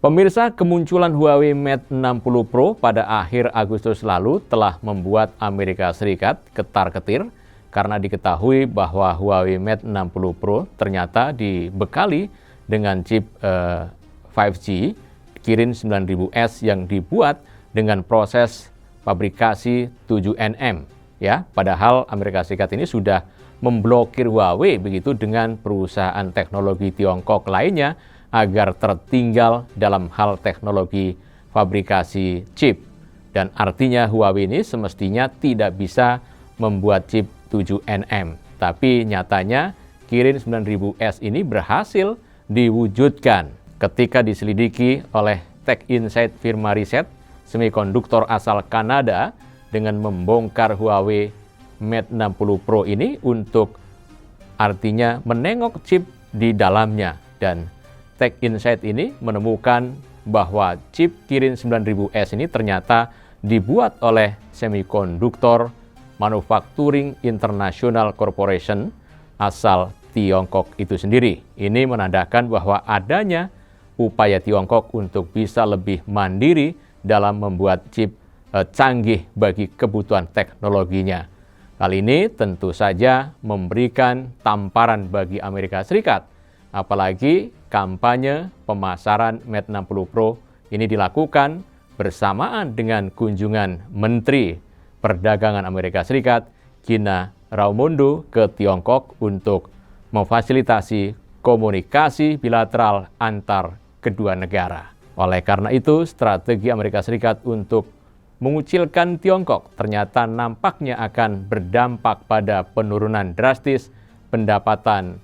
Pemirsa, kemunculan Huawei Mate 60 Pro pada akhir Agustus lalu telah membuat Amerika Serikat ketar-ketir karena diketahui bahwa Huawei Mate 60 Pro ternyata dibekali dengan chip 5G Kirin 9000S yang dibuat dengan proses fabrikasi 7nm. Ya, padahal Amerika Serikat ini sudah memblokir Huawei begitu dengan perusahaan teknologi Tiongkok lainnya agar tertinggal dalam hal teknologi fabrikasi chip. Dan artinya Huawei ini semestinya tidak bisa membuat chip 7nm. Tapi nyatanya Kirin 9000S ini berhasil diwujudkan ketika diselidiki oleh Tech Insight firma riset semikonduktor asal Kanada dengan membongkar Huawei Mate 60 Pro ini untuk artinya menengok chip di dalamnya. Dan Tech Insight ini menemukan bahwa chip Kirin 9000S ini ternyata dibuat oleh Semikonduktor Manufacturing International Corporation asal Tiongkok itu sendiri. Ini menandakan bahwa adanya upaya Tiongkok untuk bisa lebih mandiri dalam membuat chip canggih bagi kebutuhan teknologinya. Kali ini tentu saja memberikan tamparan bagi Amerika Serikat, apalagi kampanye pemasaran Mate 60 Pro ini dilakukan bersamaan dengan kunjungan Menteri Perdagangan Amerika Serikat Gina Raimondo ke Tiongkok untuk memfasilitasi komunikasi bilateral antar kedua negara. Oleh karena itu, strategi Amerika Serikat untuk mengucilkan Tiongkok ternyata nampaknya akan berdampak pada penurunan drastis pendapatan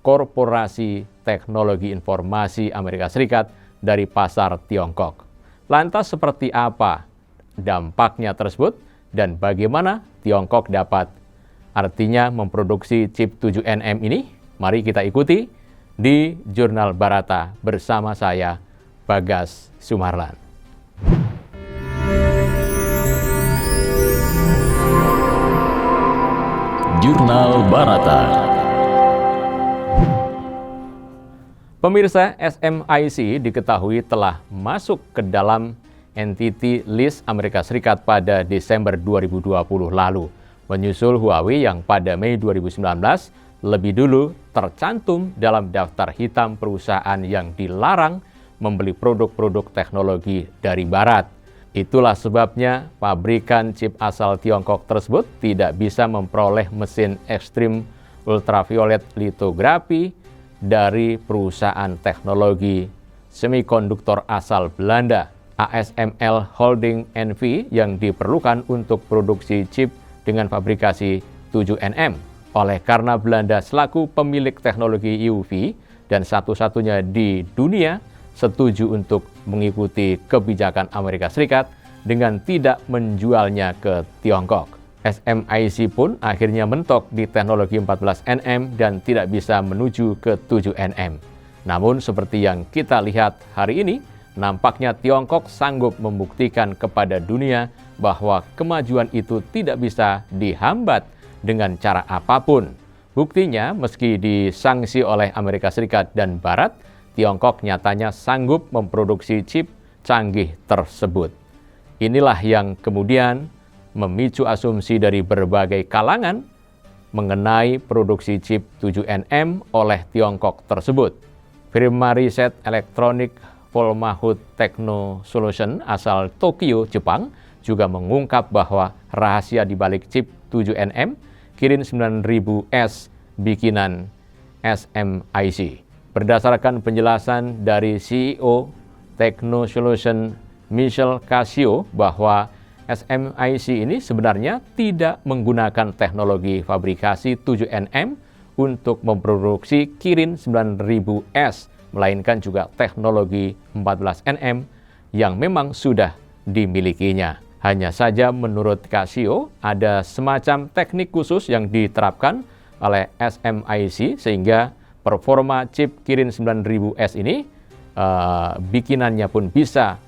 korporasi teknologi informasi Amerika Serikat dari pasar Tiongkok. Lantas seperti apa dampaknya tersebut dan bagaimana Tiongkok dapat artinya memproduksi chip 7nm ini? Mari kita ikuti di Jurnal Barata bersama saya, Bagas Sumarlan. Jurnal Barata. Pemirsa, SMIC diketahui telah masuk ke dalam Entity List Amerika Serikat pada Desember 2020 lalu, menyusul Huawei yang pada Mei 2019 lebih dulu tercantum dalam daftar hitam perusahaan yang dilarang membeli produk-produk teknologi dari Barat. Itulah sebabnya pabrikan chip asal Tiongkok tersebut tidak bisa memperoleh mesin ekstrim ultraviolet litografi dari perusahaan teknologi semikonduktor asal Belanda, ASML Holding NV, yang diperlukan untuk produksi chip dengan fabrikasi 7nm. Oleh karena Belanda selaku pemilik teknologi EUV dan satu-satunya di dunia setuju untuk mengikuti kebijakan Amerika Serikat dengan tidak menjualnya ke Tiongkok. SMIC pun akhirnya mentok di teknologi 14nm dan tidak bisa menuju ke 7nm. Namun seperti yang kita lihat hari ini, nampaknya Tiongkok sanggup membuktikan kepada dunia bahwa kemajuan itu tidak bisa dihambat dengan cara apapun. Buktinya, meski disangsi oleh Amerika Serikat dan Barat, Tiongkok nyatanya sanggup memproduksi chip canggih tersebut. Inilah yang kemudian memicu asumsi dari berbagai kalangan mengenai produksi chip 7nm oleh Tiongkok tersebut. Firma riset elektronik Volmahut Techno Solution asal Tokyo, Jepang, juga mengungkap bahwa rahasia di balik chip 7nm Kirin 9000S bikinan SMIC. Berdasarkan penjelasan dari CEO Techno Solution Michel Casio bahwa SMIC ini sebenarnya tidak menggunakan teknologi fabrikasi 7nm untuk memproduksi Kirin 9000S, melainkan juga teknologi 14nm yang memang sudah dimilikinya. Hanya saja menurut Casio ada semacam teknik khusus yang diterapkan oleh SMIC sehingga performa chip Kirin 9000S ini bikinannya pun bisa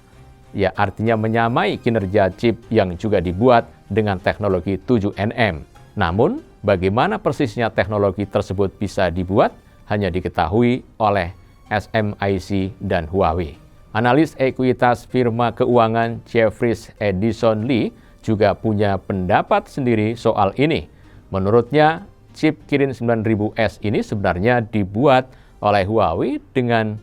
artinya menyamai kinerja chip yang juga dibuat dengan teknologi 7nm. Namun bagaimana persisnya teknologi tersebut bisa dibuat hanya diketahui oleh SMIC dan Huawei. Analis ekuitas firma keuangan Jefferies Edison Lee juga punya pendapat sendiri soal ini. Menurutnya, chip Kirin 9000S ini sebenarnya dibuat oleh Huawei dengan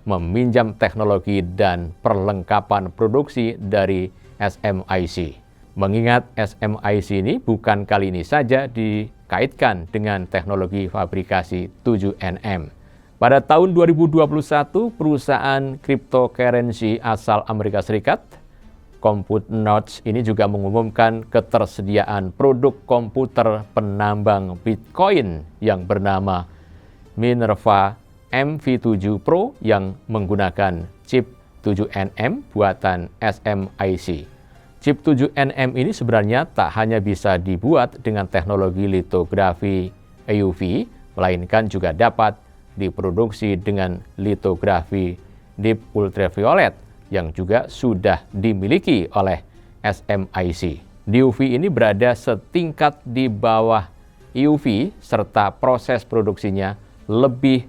meminjam teknologi dan perlengkapan produksi dari SMIC. Mengingat SMIC ini bukan kali ini saja dikaitkan dengan teknologi fabrikasi 7nm. Pada tahun 2021, perusahaan cryptocurrency asal Amerika Serikat, Compute Notes ini juga mengumumkan ketersediaan produk komputer penambang Bitcoin yang bernama Minerva MV7 Pro yang menggunakan chip 7nm buatan SMIC. Chip 7nm ini sebenarnya tak hanya bisa dibuat dengan teknologi litografi EUV, melainkan juga dapat diproduksi dengan litografi deep ultraviolet yang juga sudah dimiliki oleh SMIC. DUV ini berada setingkat di bawah EUV serta proses produksinya lebih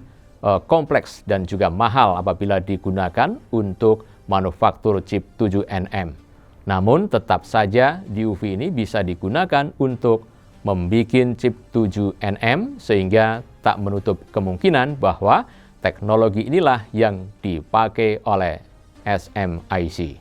kompleks dan juga mahal apabila digunakan untuk manufaktur chip 7nm. Namun tetap saja DUV ini bisa digunakan untuk membuat chip 7nm sehingga tak menutup kemungkinan bahwa teknologi inilah yang dipakai oleh SMIC.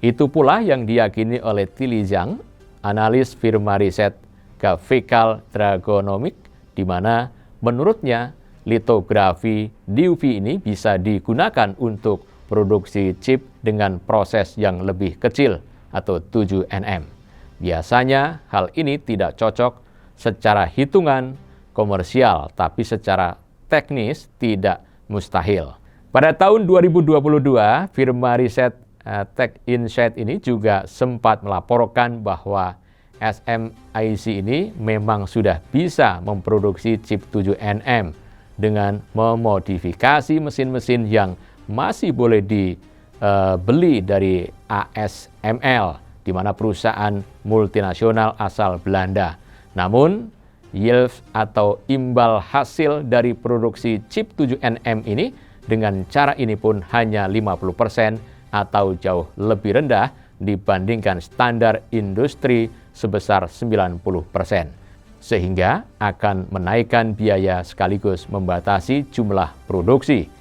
Itu pula yang diyakini oleh Tilly Zhang, analis firma riset Gavical Dragonomic, di mana menurutnya litografi DUV ini bisa digunakan untuk produksi chip dengan proses yang lebih kecil atau 7nm. Biasanya hal ini tidak cocok secara hitungan komersial, tapi secara teknis tidak mustahil. Pada tahun 2022, firma riset Tech Insight ini juga sempat melaporkan bahwa SMIC ini memang sudah bisa memproduksi chip 7nm dengan memodifikasi mesin-mesin yang masih boleh dibeli dari ASML, di mana perusahaan multinasional asal Belanda. Namun, yield atau imbal hasil dari produksi chip 7nm ini dengan cara ini pun hanya 50% atau jauh lebih rendah dibandingkan standar industri sebesar 90%. Sehingga akan menaikkan biaya sekaligus membatasi jumlah produksi.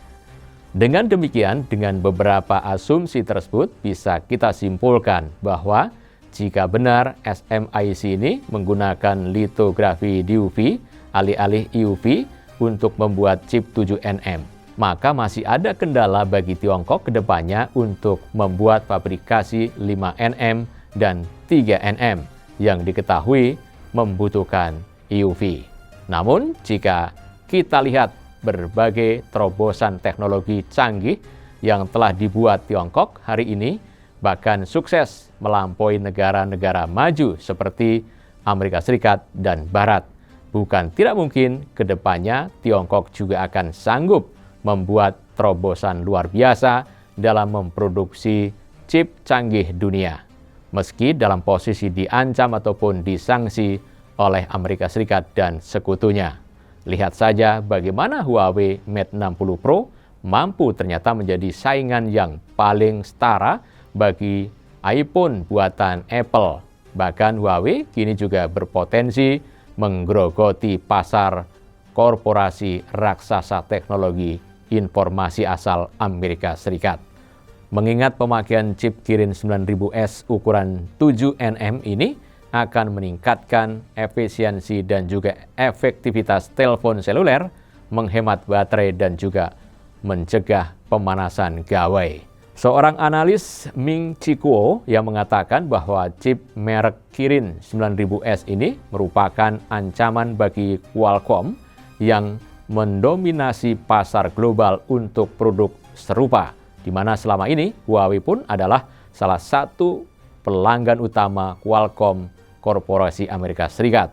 Dengan demikian, dengan beberapa asumsi tersebut bisa kita simpulkan bahwa jika benar SMIC ini menggunakan litografi DUV alih-alih EUV untuk membuat chip 7nm, maka masih ada kendala bagi Tiongkok ke depannya untuk membuat fabrikasi 5nm dan 3nm yang diketahui membutuhkan EUV. Namun, jika kita lihat berbagai terobosan teknologi canggih yang telah dibuat Tiongkok hari ini, bahkan sukses melampaui negara-negara maju seperti Amerika Serikat dan Barat. Bukan tidak mungkin ke depannya Tiongkok juga akan sanggup membuat terobosan luar biasa dalam memproduksi chip canggih dunia. Meski dalam posisi diancam ataupun disanksi oleh Amerika Serikat dan sekutunya. Lihat saja bagaimana Huawei Mate 60 Pro mampu ternyata menjadi saingan yang paling setara bagi iPhone buatan Apple. Bahkan Huawei kini juga berpotensi menggerogoti pasar korporasi raksasa teknologi informasi asal Amerika Serikat. Mengingat pemakaian chip Kirin 9000S ukuran 7nm ini akan meningkatkan efisiensi dan juga efektivitas telepon seluler, menghemat baterai dan juga mencegah pemanasan gawai. Seorang analis Ming Chi Kuo yang mengatakan bahwa chip merek Kirin 9000S ini merupakan ancaman bagi Qualcomm yang mendominasi pasar global untuk produk serupa, di mana selama ini Huawei pun adalah salah satu pelanggan utama Qualcomm Korporasi Amerika Serikat.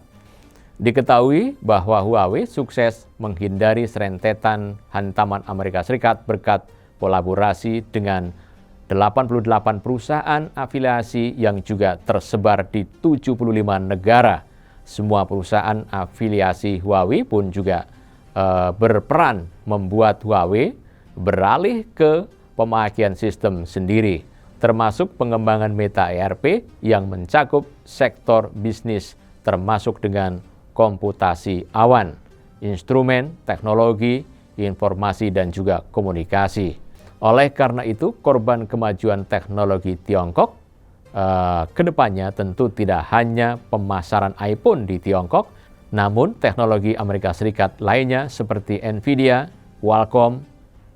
Diketahui bahwa Huawei sukses menghindari serentetan hantaman Amerika Serikat berkat kolaborasi dengan 88 perusahaan afiliasi yang juga tersebar di 75 negara. Semua perusahaan afiliasi Huawei pun juga berperan membuat Huawei beralih ke pemakaian sistem sendiri, termasuk pengembangan Meta ERP yang mencakup sektor bisnis termasuk dengan komputasi awan, instrumen, teknologi, informasi, dan juga komunikasi. Oleh karena itu, korban kemajuan teknologi Tiongkok kedepannya tentu tidak hanya pemasaran iPhone di Tiongkok, namun teknologi Amerika Serikat lainnya seperti Nvidia, Qualcomm,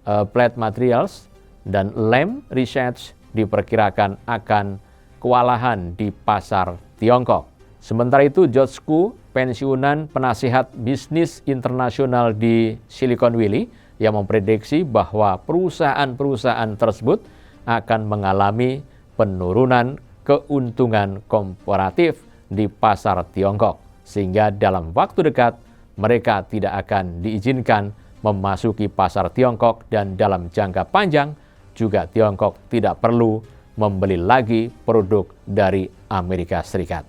Applied Materials, dan Lam Research diperkirakan akan kewalahan di pasar Tiongkok. Sementara itu, George Koo, pensiunan penasihat bisnis internasional di Silicon Valley, yang memprediksi bahwa perusahaan-perusahaan tersebut akan mengalami penurunan keuntungan komparatif di pasar Tiongkok, sehingga dalam waktu dekat mereka tidak akan diizinkan memasuki pasar Tiongkok, dan dalam jangka panjang juga Tiongkok tidak perlu membeli lagi produk dari Amerika Serikat.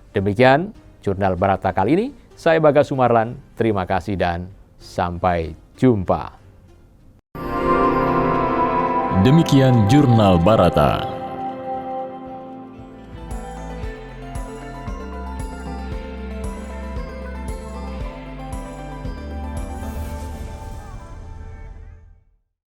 Demikian Jurnal Barata kali ini. Saya Bagas Sumarlan, terima kasih dan sampai jumpa. Demikian Jurnal Barata.